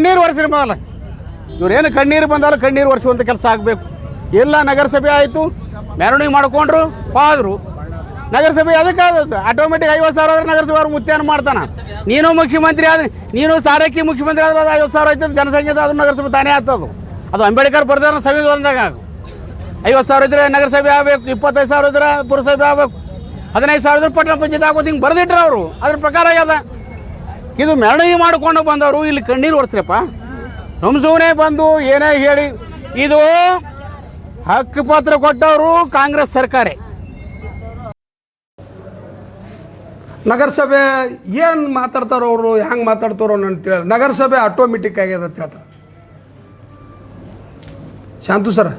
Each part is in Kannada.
ಕಣ್ಣೀರು ಒರೆಸ್ರಿ ಮೊದಲ. ಇವ್ರೇನು ಕಣ್ಣೀರು ಬಂದಾலும் ಕಣ್ಣೀರು ಒರೆಸುವಂಥ ಕೆಲಸ ಆಗಬೇಕು. ಎಲ್ಲ ನಗರಸಭೆ ಆಯಿತು, ಮೆರವಣಿಗೆ ಮಾಡ್ಕೊಂಡ್ರು ಹೋದ್ರು. ನಗರಸಭೆ ಅದಕ್ಕೆ ಆಟೋಮೆಟಿಕ್ 50,000 ಆದ್ರೆ ನಗರಸಭೆ ಅವ್ರು ಮುತ್ಯಾನ ಮಾಡ್ತಾನೆ. ನೀನು ಮುಖ್ಯಮಂತ್ರಿ ಆದ್ರೆ, ನೀನು ಸಾರಕ್ಕಿ ಮುಖ್ಯಮಂತ್ರಿ ಆದ್ರೆ 50,000 ಆಯ್ತದೆ ಜನಸಂಖ್ಯೆ, ಅದು ನಗರಸಭೆ ತಾನೇ ಆಗ್ತದೆ. ಅದು ಅಂಬೇಡ್ಕರ್ ಬರ್ದಾರ ಸಂವಿಧಾನದಾಗ 50,000 ಇದ್ರೆ ನಗರಸಭೆ ಆಗಬೇಕು, 25,000 ಇದ್ರೆ ಪುರಸಭೆ ಆಗಬೇಕು, 15,000 ಇದ್ರೆ ಪಟ್ಟಣ ಪಂಚಾಯತ್ ಆಗೋದು. ಹಿಂಗೆ ಬರೆದಿಟ್ರೆ ಅವರು ಅದ್ರ ಪ್ರಕಾರ ಆಗ್ಯದ. ಇದು ಮೆರವಣಿಗೆ ಮಾಡಿಕೊಂಡು ಬಂದವರು ಇಲ್ಲಿ ಕಣ್ಣೀರು ಒರೆಸ್ರಪ್ಪ. ಸುಮ್ಮನೆ ಬಂದು ಏನೇ ಹೇಳಿ, ಇದು ಹಕ್ಕು ಪತ್ರ ಕೊಟ್ಟವರು ಕಾಂಗ್ರೆಸ್ ಸರ್ಕಾರ. ನಗರಸಭೆ ಏನು ಮಾತಾಡ್ತಾರೋ ಅವರು, ಹೆಂಗೆ ಮಾತಾಡ್ತಾರೋ ಅಂತೇಳಿ ನಗರಸಭೆ ಆಟೋಮೆಟಿಕ್ ಆಗ್ಯದ ಅಂತ ಹೇಳ್ತಾರೆ. ಶಾಂತು ಸರ್,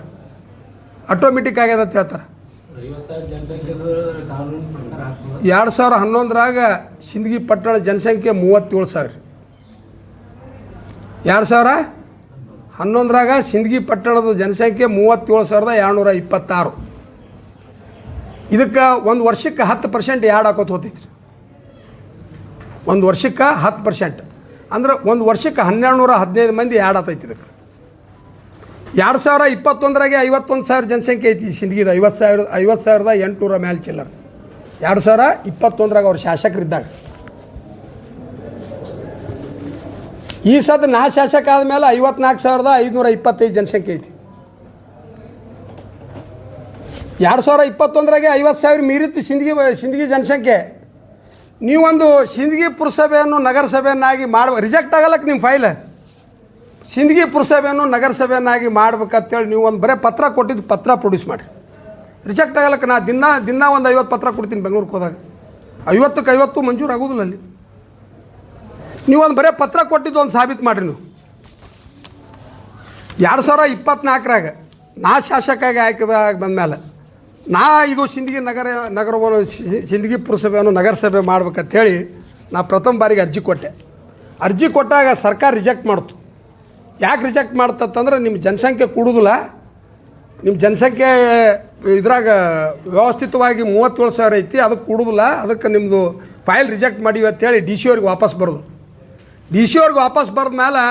ಆಟೋಮೆಟಿಕ್ ಆಗ್ಯದ ಅಂತ ಹೇಳ್ತಾರೆ. 2011ರಾಗ ಸಿಂದಗಿ ಪಟ್ಟಣ ಜನಸಂಖ್ಯೆ 37,000. 2011ರಾಗ ಸಿಂದಗಿ ಪಟ್ಟಣದ ಜನಸಂಖ್ಯೆ 37,226. ಇದಕ್ಕೆ ಒಂದು ವರ್ಷಕ್ಕೆ 10% ಆ್ಯಡ್ ಹಾಕೋತ ಹೋಗ್ತೈತ್ರಿ. ಒಂದು ವರ್ಷಕ್ಕೆ 10% ಅಂದ್ರೆ ಒಂದು ವರ್ಷಕ್ಕೆ 1215 ಮಂದಿ ಆ್ಯಡ್ ಆಗ್ತೈತಿ. ಇದಕ್ಕೆ 2021ರಾಗೆ 51,000 ಜನಸಂಖ್ಯೆ ಐತಿ ಸಿಂದಗಿದ. 50,800 ಮೇಲೆ ಚಿಲ್ಲರ್ 2021ರಾಗ ಅವ್ರು ಶಾಸಕರಿದ್ದಾಗ. ಈ ಸದ ನಾ ಶಾಸಕ ಆದಮೇಲೆ 54,525 ಜನಸಂಖ್ಯೆ ಐತಿ. 2021ರಾಗೆ 50,000 ಮೀರಿತ್ತು ಸಿಂದಗಿ ಜನಸಂಖ್ಯೆ. ನೀವೊಂದು ಸಿಂದಗಿ ಪುರಸಭೆಯನ್ನು ನಗರಸಭೆಯನ್ನಾಗಿ ರಿಜೆಕ್ಟ್ ಆಗಲ್ಲಕ್ಕೆ ನಿಮ್ಮ ಫೈಲ್. ಸಿಂದಗಿ ಪುರಸಭೆಯನ್ನು ನಗರಸಭೆಯನ್ನಾಗಿ ಮಾಡ್ಬೇಕಂತೇಳಿ ನೀವು ಒಂದು ಬರೀ ಪತ್ರ ಕೊಟ್ಟಿದ್ದು ಪತ್ರ ಪ್ರೊಡ್ಯೂಸ್ ಮಾಡಿ. ರಿಜೆಕ್ಟ್ ಆಗಲ್ಲಕ್ಕೆ ನಾ ದಿನ ಒಂದು 50 ಪತ್ರ ಕೊಡ್ತೀನಿ ಬೆಂಗಳೂರಿಗೆ ಹೋದಾಗ. 50ಕ್ಕೆ 50 ಮಂಜೂರು ಆಗೋದಿಲ್ಲ ಅಲ್ಲಿ. ನೀವು ಒಂದು ಬರೀ ಪತ್ರ ಕೊಟ್ಟಿದ್ದು ಒಂದು ಸಾಬೀತು ಮಾಡಿರಿ. ನೀವು 2024ರಾಗ ನಾ ಶಾಸಕಾಗಿ ಆಯ್ಕೆ ಬಂದಮೇಲೆ ಇದು ಸಿಂದಗಿ ನಗರವನ್ನು ಸಿಂದಗಿ ಪುರಸಭೆಯನ್ನು ನಗರಸಭೆ ಮಾಡ್ಬೇಕಂತೇಳಿ ನಾ ಪ್ರಥಮ ಬಾರಿಗೆ ಅರ್ಜಿ ಕೊಟ್ಟೆ. ಅರ್ಜಿ ಕೊಟ್ಟಾಗ ಸರ್ಕಾರ ರಿಜೆಕ್ಟ್ ಮಾಡ್ತು. ಯಾಕೆ ರಿಜೆಕ್ಟ್ ಮಾಡ್ತಂದ್ರೆ ನಿಮ್ಮ ಜನಸಂಖ್ಯೆ ಕೂಡುವುದಿಲ್ಲ, ನಿಮ್ಮ ಜನಸಂಖ್ಯೆ ಇದ್ರಾಗ ವ್ಯವಸ್ಥಿತವಾಗಿ 37,000 ಐತಿ, ಅದಕ್ಕೆ ಕೂಡುವುದಿಲ್ಲ, ಅದಕ್ಕೆ ನಿಮ್ಮದು ಫೈಲ್ ರಿಜೆಕ್ಟ್ ಮಾಡಿವಿ ಅಂತೇಳಿ ಡಿ ಸಿ ಅವ್ರಿಗೆ ವಾಪಸ್ ಬರೋದು. ಡಿ ಸಿ ಅವ್ರಿಗೆ ವಾಪಸ್ ಬರೆದ ಮೇಲೆ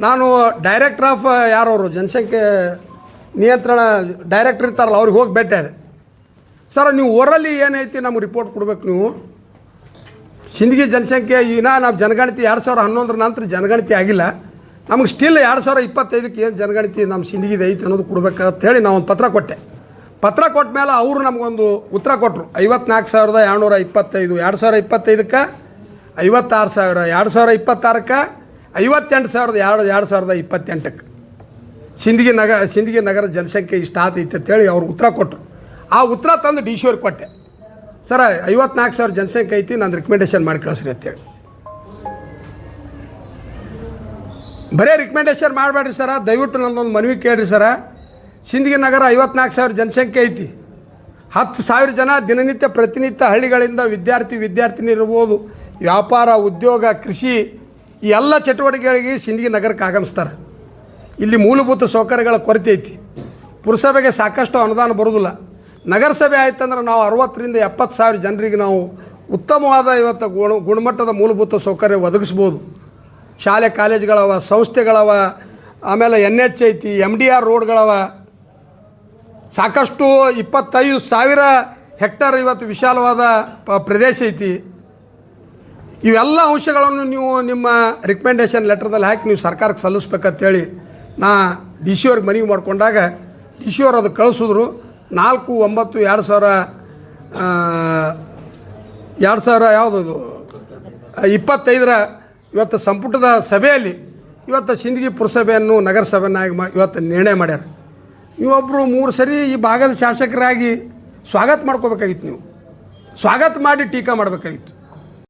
ನಾನು ಡೈರೆಕ್ಟರ್ ಆಫ್ ಯಾರವರು ಜನಸಂಖ್ಯೆ ನಿಯಂತ್ರಣ ಡೈರೆಕ್ಟರ್ ಇರ್ತಾರಲ್ಲ ಅವ್ರಿಗೆ ಹೋಗಿ ಭೇಟಿ ಇದೆ. ಸರ್ ನೀವು ಓರಲ್ಲಿ ಏನೈತಿ ನಮಗೆ ರಿಪೋರ್ಟ್ ಕೊಡ್ಬೇಕು. ನೀವು ಸಿಂದಗಿ ಜನಸಂಖ್ಯೆ ನಾವು ಜನಗಣತಿ 2011 ನಂತರ ಜನಗಣತಿ ಆಗಿಲ್ಲ, ನಮಗೆ ಸ್ಟಿಲ್ 2025ಕ್ಕೆ ಏನು ಜನಗಣತಿ ನಮ್ಮ ಸಿಂದಗಿದು ಐತಿ ಅನ್ನೋದು ಕೊಡ್ಬೇಕಂತ ಹೇಳಿ ನಾವು ಒಂದು ಪತ್ರ ಕೊಟ್ಟೆ. ಪತ್ರ ಕೊಟ್ಟ ಮೇಲೆ ಅವರು ನಮಗೊಂದು ಉತ್ತರ ಕೊಟ್ಟರು. 54,225, 2025ಕ್ಕೆ 56,000, 2026ಕ್ಕೆ 58,000, 2028ಕ್ಕೆ ಸಿಂದಗಿ ನಗರ ಜನಸಂಖ್ಯೆ ಇಷ್ಟ ಆತೈತೆ ಅಂತೇಳಿ ಅವ್ರು ಉತ್ತರ ಕೊಟ್ಟರು. ಆ ಉತ್ತರ ತಂದು ಡಿ ಸಿ ಅವ್ರಿಗೆ ಕೊಟ್ಟೆ. ಸರ 54,000 ಜನಸಂಖ್ಯೆ ಐತಿ, ನಾನು ರಿಕಮೆಂಡೇಷನ್ ಮಾಡಿ ಕಳಿಸ್ರಿ ಅಂತೇಳಿ. ಬರೀ ರಿಕಮೆಂಡೇಷನ್ ಮಾಡಬೇಡ್ರಿ ಸರ, ದಯವಿಟ್ಟು ನನ್ನೊಂದು ಮನವಿ ಕೇಳಿರಿ ಸರ. ಸಿಂದಗಿ ನಗರ 54,000 ಜನಸಂಖ್ಯೆ ಐತಿ. 10,000 ಜನ ದಿನನಿತ್ಯ ಪ್ರತಿನಿತ್ಯ ಹಳ್ಳಿಗಳಿಂದ ವಿದ್ಯಾರ್ಥಿನಿ ಇರ್ಬೋದು, ವ್ಯಾಪಾರ, ಉದ್ಯೋಗ, ಕೃಷಿ ಈ ಎಲ್ಲ ಚಟುವಟಿಕೆಗಳಿಗೆ ಸಿಂದಗಿ ನಗರಕ್ಕೆ ಆಗಮಿಸ್ತಾರೆ. ಇಲ್ಲಿ ಮೂಲಭೂತ ಸೌಕರ್ಯಗಳ ಕೊರತೆ ಐತಿ. ಪುರಸಭೆಗೆ ಸಾಕಷ್ಟು ಅನುದಾನ ಬರೋದಿಲ್ಲ. ನಗರಸಭೆ ಆಯ್ತಂದ್ರೆ ನಾವು 60,000 ರಿಂದ 70,000 ಜನರಿಗೆ ನಾವು ಉತ್ತಮವಾದ ಇವತ್ತು ಗುಣಮಟ್ಟದ ಮೂಲಭೂತ ಸೌಕರ್ಯ ಒದಗಿಸ್ಬೋದು. ಶಾಲೆ ಕಾಲೇಜುಗಳವ, ಸಂಸ್ಥೆಗಳವ, ಆಮೇಲೆ NH ಐತಿ, MDR ರೋಡ್ಗಳವ, ಸಾಕಷ್ಟು 25,000 ಹೆಕ್ಟರ್ ಇವತ್ತು ವಿಶಾಲವಾದ ಪ್ರದೇಶ ಐತಿ. ಇವೆಲ್ಲ ಅಂಶಗಳನ್ನು ನೀವು ನಿಮ್ಮ ರಿಕಮೆಂಡೇಷನ್ ಲೆಟರ್ದಲ್ಲಿ ಹಾಕಿ ನೀವು ಸರ್ಕಾರಕ್ಕೆ ಸಲ್ಲಿಸ್ಬೇಕಂತೇಳಿ ನಾ ಡಿ ಸಿ ಅವ್ರಿಗೆ ಮನವಿ ಮಾಡಿಕೊಂಡಾಗ ಡಿ ಸಿ ಅವ್ರು ಅದು ಕಳಿಸಿದ್ರು. 4/9/2025 ಇವತ್ತು ಸಂಪುಟದ ಸಭೆಯಲ್ಲಿ ಇವತ್ತು ಸಿಂದಗಿ ಪುರಸಭೆಯನ್ನು ನಗರಸಭೆಯನ್ನಾಗಿ ಇವತ್ತು ನಿರ್ಣಯ ಮಾಡ್ಯಾರ. ನೀವೊಬ್ಬರು 3 ಸರಿ ಈ ಭಾಗದ ಶಾಸಕರಾಗಿ ಸ್ವಾಗತ ಮಾಡ್ಕೋಬೇಕಾಗಿತ್ತು. ನೀವು ಸ್ವಾಗತ ಮಾಡಿ ಟೀಕಾ ಮಾಡಬೇಕಾಗಿತ್ತು.